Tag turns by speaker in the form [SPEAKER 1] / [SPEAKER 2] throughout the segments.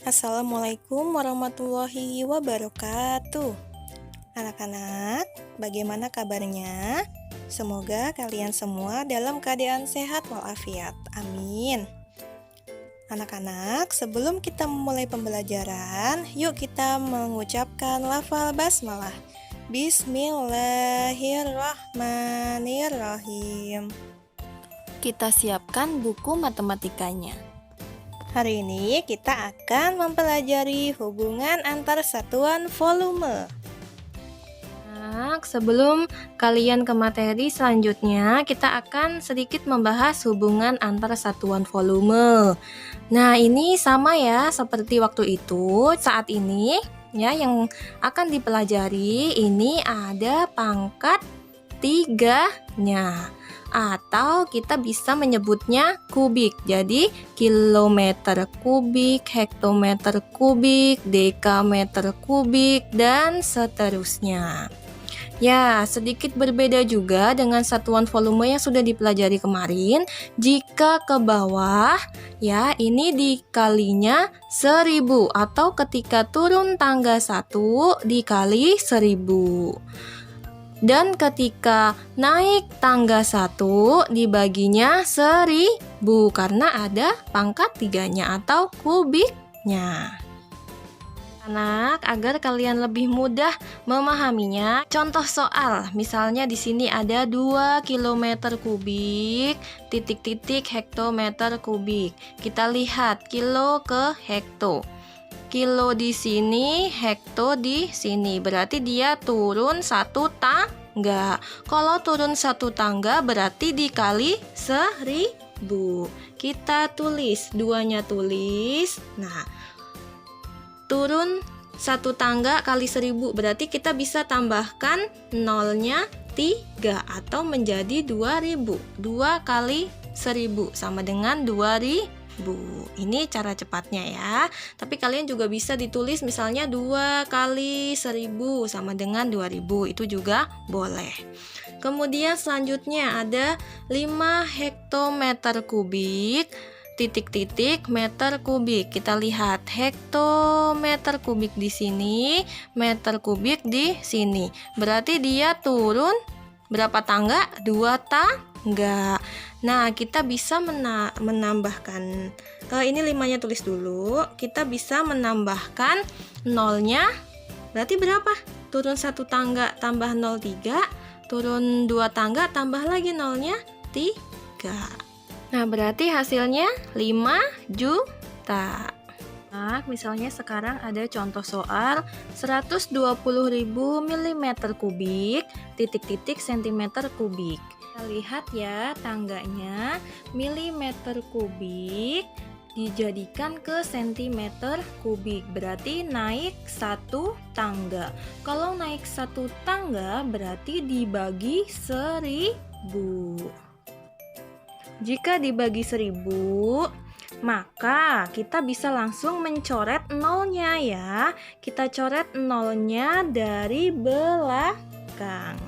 [SPEAKER 1] Assalamualaikum warahmatullahi wabarakatuh. Anak-anak, bagaimana kabarnya? Semoga kalian semua dalam keadaan sehat walafiat. Amin. Anak-anak, sebelum kita memulai pembelajaran, yuk kita mengucapkan lafal basmalah. Bismillahirrahmanirrahim.
[SPEAKER 2] Kita siapkan buku matematikanya.
[SPEAKER 1] Hari ini kita akan mempelajari hubungan antar satuan volume.
[SPEAKER 2] Nah, sebelum kalian ke materi selanjutnya, kita akan sedikit membahas hubungan antar satuan volume. Nah, ini sama ya seperti waktu itu. Saat ini ya yang akan dipelajari ini ada pangkat 3-nya. Atau kita bisa menyebutnya kubik. Jadi kilometer kubik, hektometer kubik, dekameter kubik, dan seterusnya. Ya, sedikit berbeda juga dengan satuan volume yang sudah dipelajari kemarin. Jika ke bawah, ya ini dikalinya 1000 atau ketika turun tangga 1 dikali 1000. Dan ketika naik tangga 1 dibaginya 1000 karena ada pangkat 3-nya atau kubiknya. Anak, agar kalian lebih mudah memahaminya, contoh soal, misalnya di sini ada 2 km kubik, titik-titik hektometer kubik. Kita lihat kilo ke hekto. Kilo di sini, hekto di sini. Berarti dia turun 1 tangga. Kalau turun 1 tangga berarti dikali 1000. Kita tulis, duanya tulis. Nah, turun 1 tangga kali 1000. Berarti kita bisa tambahkan nolnya 3 atau menjadi 2000. 2 kali 1000 sama dengan 2000. Ini cara cepatnya ya. Tapi kalian juga bisa ditulis misalnya 2 kali 1000 sama dengan 2000. Itu juga boleh. Kemudian selanjutnya ada 5 hektometer kubik, titik-titik meter kubik. Kita lihat hektometer kubik di sini, meter kubik di sini. Berarti dia turun berapa tangga? 2 tangga. Nah, kita bisa menambahkan, ini 5-nya tulis dulu. Kita bisa menambahkan nolnya, berarti berapa? Turun 1 tangga tambah 0, 3. Turun 2 tangga tambah lagi nolnya 3. Nah, berarti hasilnya 5 juta. Nah, misalnya sekarang ada contoh soal 120.000 mm kubik, titik-titik cm kubik. Kita lihat ya tangganya, milimeter kubik dijadikan ke cm kubik, berarti naik 1 tangga. Kalau naik 1 tangga berarti dibagi 1000. Jika dibagi 1000, maka kita bisa langsung mencoret nolnya ya. Kita coret nolnya dari belakang.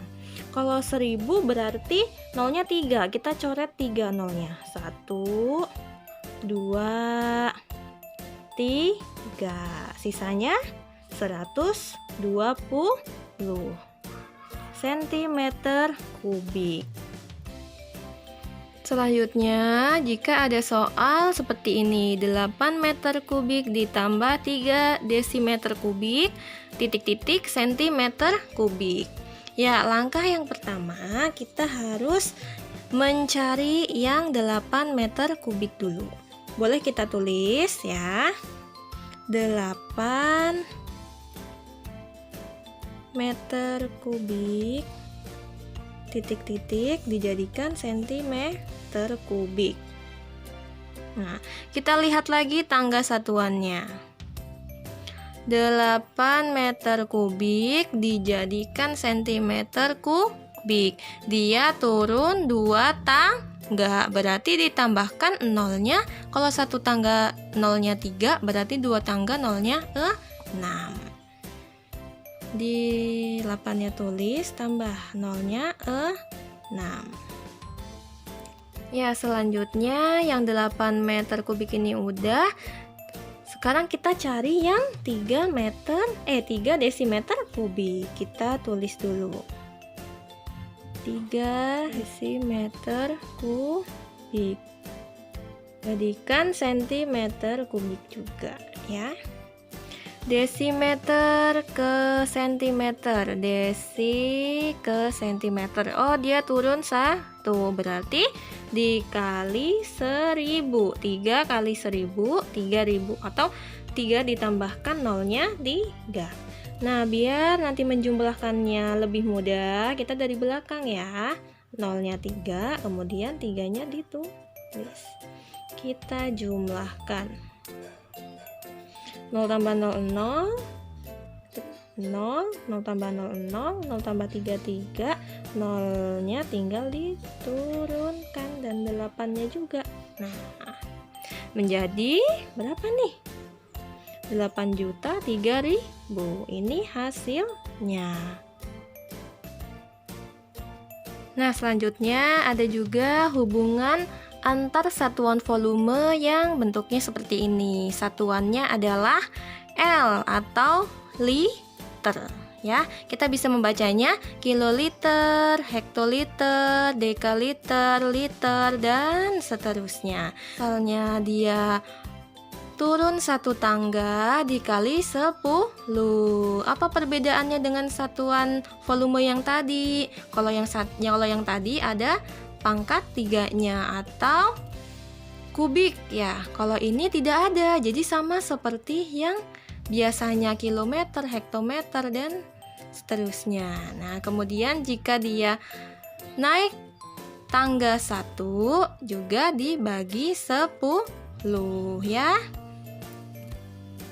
[SPEAKER 2] Kalau 1000 berarti nolnya 3. Kita coret 3 nolnya. 1, 2, 3. Sisanya 120 cm kubik. Selanjutnya, jika ada soal seperti ini, 8 meter kubik ditambah 3 desimeter kubik, titik-titik sentimeter kubik. Ya, langkah yang pertama kita harus mencari yang 8 meter kubik dulu. Boleh kita tulis ya. 8 meter kubik, titik-titik dijadikan sentimeter kubik. Nah, kita lihat lagi tangga satuannya. 8 meter kubik dijadikan sentimeter kubik. Dia turun 2 tangga, berarti ditambahkan nolnya. Kalau 1 tangga nolnya 3, berarti 2 tangga nolnya 6. Di 8-nya tulis, tambah nolnya 6. Ya, selanjutnya yang 8 meter kubik ini udah. Sekarang kita cari yang 3 desimeter kubik. Kita tulis dulu. 3 desimeter kubik. Jadikan sentimeter kubik juga ya. Desimeter ke sentimeter, desi ke sentimeter. Oh, dia turun 1, berarti dikali 1000. 3 kali 1000, 3000, atau 3 ditambahkan nolnya 3. Nah, biar nanti menjumlahkannya lebih mudah, kita dari belakang ya. Nolnya 3, kemudian 3-nya ditulis. Kita jumlahkan. 0 tambah 0, 0, 0 tambah 0, 0, 0 tambah 3, 3, 0-nya tinggal diturunkan, dan 8-nya juga. Nah, menjadi berapa nih? 8.003.000. Ini hasilnya. Nah, selanjutnya ada juga hubungan antar satuan volume yang bentuknya seperti ini. Satuannya adalah L atau liter ya. Kita bisa membacanya kiloliter, hektoliter, dekaliter, liter, dan seterusnya. Misalnya dia turun 1 tangga dikali 10. Apa perbedaannya dengan satuan volume yang tadi? Kalau yang tadi ada pangkat 3-nya atau kubik ya. Kalau ini tidak ada, jadi sama seperti yang biasanya kilometer, hektometer, dan seterusnya. Nah, kemudian jika dia naik tangga 1 juga dibagi 10 ya.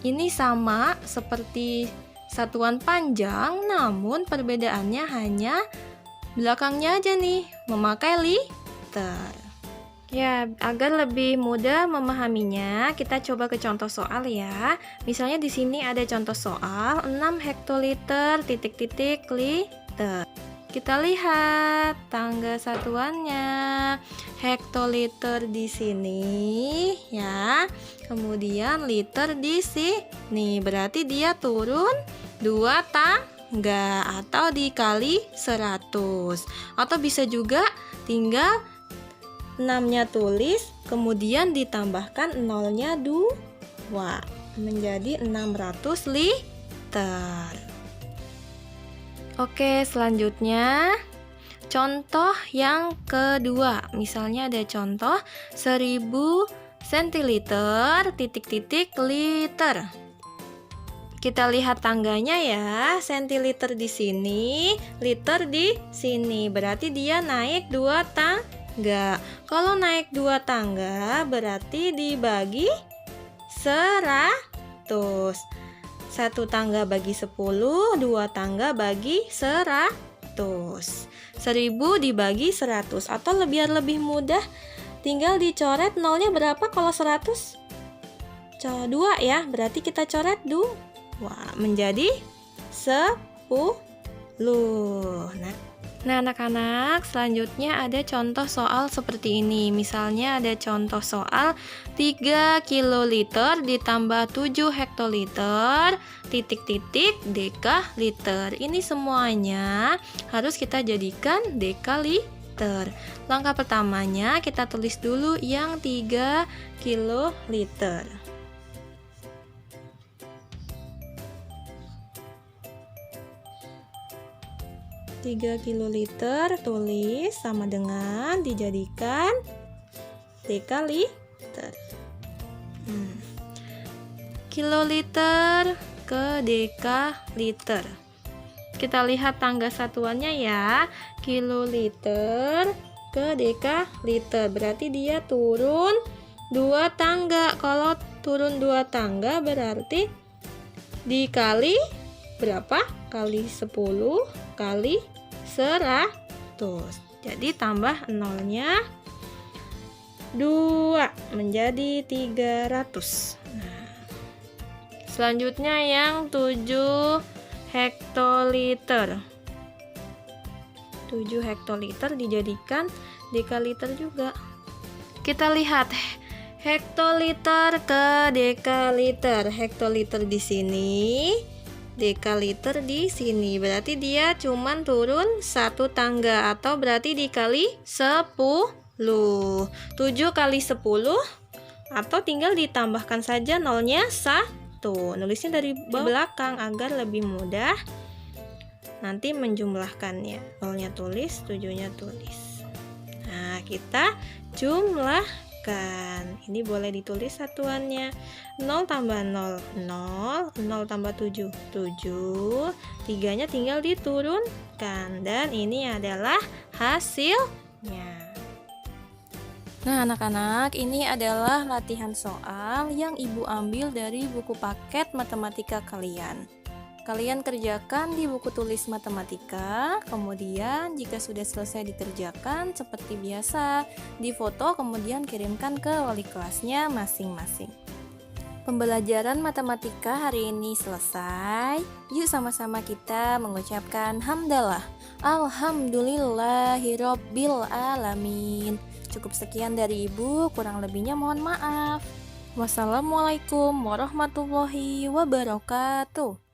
[SPEAKER 2] Ini sama seperti satuan panjang, namun perbedaannya hanya belakangnya aja nih, memakai liter. Ya, agar lebih mudah memahaminya, kita coba ke contoh soal ya. Misalnya di sini ada contoh soal 6 hektoliter titik-titik liter. Kita lihat tangga satuannya. Hektoliter di sini ya. Kemudian liter di sini. Berarti dia turun 2 tangga atau dikali 100. Atau bisa juga tinggal 6-nya tulis, kemudian ditambahkan 0-nya 2, menjadi 600 liter. Oke, selanjutnya contoh yang kedua. Misalnya ada contoh 1000 centiliter titik-titik liter. Kita lihat tangganya ya, centiliter di sini, liter di sini. Berarti dia naik 2 tangga. Kalau naik 2 tangga berarti dibagi 100. 1 tangga bagi 10, 2 tangga bagi 100. 1000 dibagi 100. Atau biar lebih mudah, tinggal dicoret nolnya berapa kalau 100? 2 ya, berarti kita coret 2, menjadi 10. Nah, anak-anak, selanjutnya ada contoh soal seperti ini. Misalnya ada contoh soal 3 kiloliter ditambah 7 hektoliter titik-titik dekaliter. Ini semuanya harus kita jadikan dekaliter. Langkah pertamanya kita tulis dulu yang 3 kiloliter. 3 kiloliter tulis sama dengan dijadikan dekaliter. Kiloliter ke dekaliter. Kita lihat tangga satuannya ya. Kiloliter ke dekaliter. Berarti dia turun 2 tangga. Kalau turun 2 tangga berarti dikali berapa? Kali 10 kali 100. Jadi tambah nolnya 2 menjadi 300. Selanjutnya yang 7 hektoliter. 7 hektoliter dijadikan dekaliter juga. Kita lihat Hektoliter ke dekaliter. Hektoliter di sini, dekaliter di sini. Berarti dia cuman turun satu tangga, atau berarti dikali 10. 7 kali 10, atau tinggal ditambahkan saja nolnya 1. Nulisnya dari belakang agar lebih mudah nanti menjumlahkannya. Nolnya tulis, 7-nya tulis. Nah, kita jumlahkan. Ini boleh ditulis satuannya. 0 tambah 0, 0. 0 tambah 7, 7. 3-nya tinggal diturunkan. Dan ini adalah hasilnya. Nah, anak-anak, ini adalah latihan soal yang Ibu ambil dari buku paket matematika kalian. Kalian kerjakan di buku tulis matematika, kemudian jika sudah selesai dikerjakan seperti biasa, difoto kemudian kirimkan ke wali kelasnya masing-masing. Pembelajaran matematika hari ini selesai. Yuk sama-sama kita mengucapkan hamdalah. Alhamdulillahirabbil alamin. Cukup sekian dari Ibu, kurang lebihnya mohon maaf. Wassalamualaikum warahmatullahi wabarakatuh.